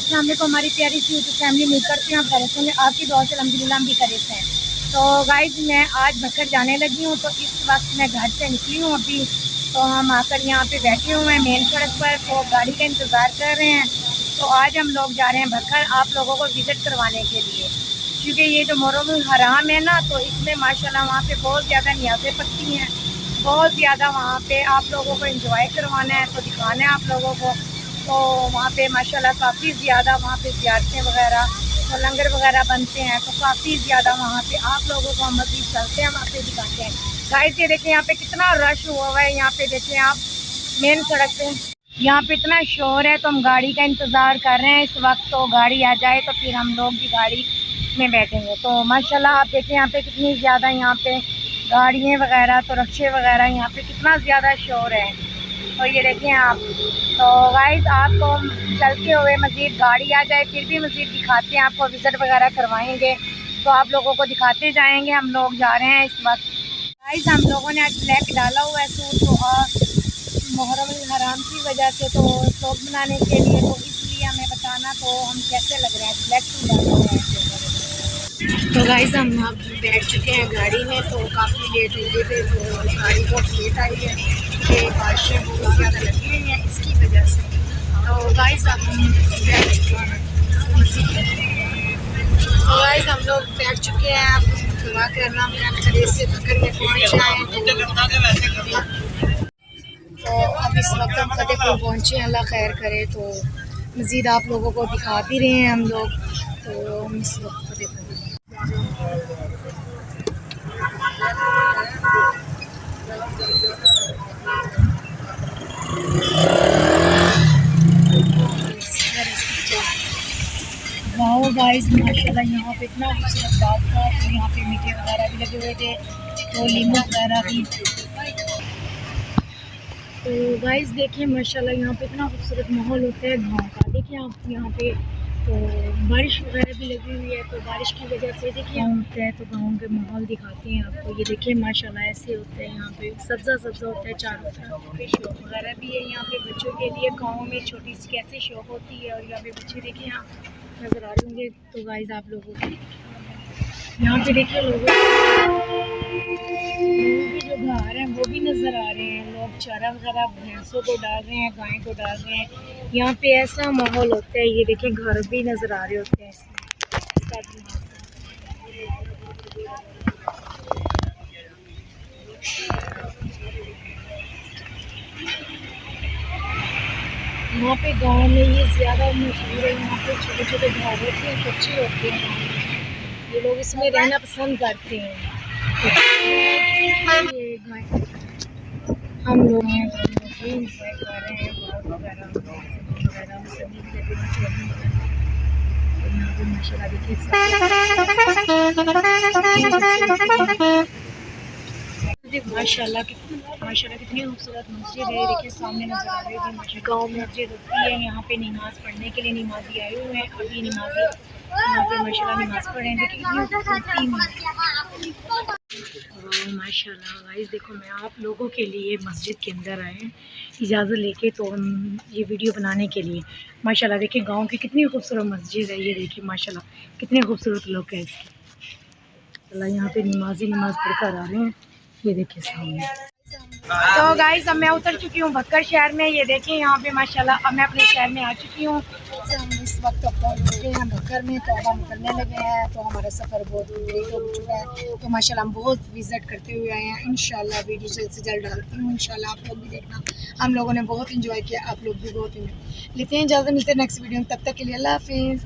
अस्सलाम वालेकुम हमारी प्यारी सी यूट्यूब फैमिली उम्मीद करते हैं आप खैरियत में, आपकी दुआ से अल्हम्दुलिल्लाह हम भी खैरियत हैं। तो गाइस मैं आज भक्कर जाने लगी हूँ, तो इस वक्त मैं घर से निकली हूँ अभी। तो हम आकर यहाँ पे बैठे हुए हैं मेन सड़क पर, तो गाड़ी का इंतज़ार कर रहे हैं। तो आज हम लोग जा रहे हैं भक्कर आप लोगों को विज़िट करवाने के लिए, क्योंकि ये जो मुहर्रम हराम है ना, तो इसमें माशाल्लाह वहाँ पे बहुत ज़्यादा नियाज़ें पकती हैं, बहुत ज़्यादा वहाँ पे आप लोगों को एंजॉय करवाना है, तो दिखाना है आप लोगों को। तो वहाँ पे माशाल्लाह काफ़ी ज़्यादा वहाँ पे ज़ियारतें वगैरह, तो लंगर वगैरह बनते हैं, तो काफ़ी ज़्यादा वहाँ पे आप लोगों को हम मज़ीद चलते हैं वहाँ पे दिखाते हैं। गाइस ये देखें यहाँ पे कितना रश हुआ हुआ है, यहाँ पे देखें आप मेन सड़क पे यहाँ पे इतना शोर है। तो हम गाड़ी का इंतज़ार कर रहे हैं इस वक्त, तो गाड़ी आ जाए तो फिर हम लोग भी गाड़ी में बैठेंगे। तो माशाल्लाह आप देखें यहाँ पे कितनी ज़्यादा यहाँ पे गाड़ियाँ वगैरह, तो रक्शे वगैरह, यहाँ पे कितना ज़्यादा शोर है। तो ये देखें आप। तो गाइस आपको चलते हुए मज़ीद गाड़ी आ जाए फिर भी मज़ीद दिखाते हैं, आपको विज़िट वगैरह करवाएंगे, तो आप लोगों को दिखाते जाएंगे। हम लोग जा रहे हैं इस वक्त। गाइस हम लोगों ने आज ब्लैक डाला हुआ है सूट, तो मुहर्रम हराम की वजह से, तो शौक बनाने के लिए, तो इसलिए हमें बताना तो हम कैसे लग रहे हैं, ब्लैक सूट डाला हुआ है। तो गाइस हम अब बैठ चुके हैं गाड़ी में, तो काफ़ी लेट हो गए थे, तो गाड़ी बहुत लेट आई है कि बारिशें बहुत ज़्यादा लगी हुई हैं इसकी वजह से। तो गाइस अब हम बैठ चुके हैं, तो गाइस हम लोग बैठ चुके हैं। अब दुआ करना मेरा खरीद से भक्कर में पहुँच जाए। तो अब इस वक्त हम फतेहपुर पहुँचे, अल्लाह खैर करे। तो मज़ीद आप लोगों को दिखा भी रहे हैं हम लोग। तो हम इस वक्त फतेहपुर वाओ गाइस माशाल्लाह यहाँ पे इतना खूबसूरत बाग था, तो यहाँ पे मीठे वगैरह भी लगे हुए थे, तो लीमू वगैरह भी। तो गाइस देखिए माशाल्लाह यहाँ पे इतना खूबसूरत माहौल होता है गाँव का। देखिए आप यहाँ पे तो बारिश वगैरह भी लगी हुई है, तो बारिश की वजह से देखिए होता है, तो गाँव के माहौल दिखाते हैं आपको। ये देखिए माशाल्लाह ऐसे होता है, यहाँ पे सब्ज़ा सब्ज़ा होता है चारों तरफ पे। शौक वगैरह भी है यहाँ पे बच्चों के लिए, गाँव में छोटी सी कैसे शौक होती है। और यहाँ पे बच्चे देखिए यहाँ नज़र आ रहे होंगे। तो गाइस आप लोगों को यहाँ पे देखिए लोगों के जो घर हैं वो भी नज़र आ रहे हैं, लोग चारा वगैरह भैंसों को डाल रहे हैं, गाय को डाल रहे हैं। यहाँ पे ऐसा माहौल होता है, ये देखिए घर भी नज़र आ रहे होते हैं यहाँ पे गांव में ये ज़्यादा मशहूर है। यहाँ पे छोटे छोटे घर होते हैं, कच्चे होते हैं, ये लोग इसमें रहना पसंद करते हैं। तो ये गाय हम लोग हैं तो इंजॉय कर रहे हैं, बाग वगैरह वगैरह सभी यहाँ पे माशाल्लाह देखिए माशाल्लाह कितनी खूबसूरत मस्जिद है। देखिए सामने नजर आ रही है, गाँव में मस्जिद होती है, यहाँ पे नमाज़ पढ़ने के लिए नमाजी आए हुए हैं। अभी नमाजी यहाँ पे माशाल्लाह नमाज़ पढ़ रहे हैं। देखिए कितनी खूबसूरती माशाल्लाह। गाइस देखो मैं आप लोगों के लिए मस्जिद के अंदर आए हैं इजाज़त लेके, तो हम ये वीडियो बनाने के लिए। माशाल्लाह देखिए गांव की कितनी खूबसूरत मस्जिद है, ये देखिए माशाल्लाह कितने खूबसूरत लोग हैं इसके। अल्लाह यहाँ पे नमाजी नमाज़ पढ़कर आ रहे हैं, ये देखिए सामने। तो गाइस अब मैं उतर चुकी हूँ भक्कर शहर में, ये देखिए यहाँ पे माशाल्लाह अब मैं अपने शहर में आ चुकी हूँ। हम इस वक्त पहुँच चुके हैं भक्कर में, तो अब हम निकलने लगे हैं। तो हमारा सफ़र बहुत लेट हो चुका है, तो माशाल्लाह हम बहुत विज़िट करते हुए आए हैं। इंशाल्लाह वीडियो जल्द से जल्द डालती हूँ, इंशाल्लाह आप लोग भी देखना। हम लोगों ने बहुत इंजॉय किया, आप लोग भी बहुत इंजॉय लेते हैं। जल्द मिलते हैं नेक्स्ट वीडियो में, तब तक के लिए अल्लाह हाफिज़।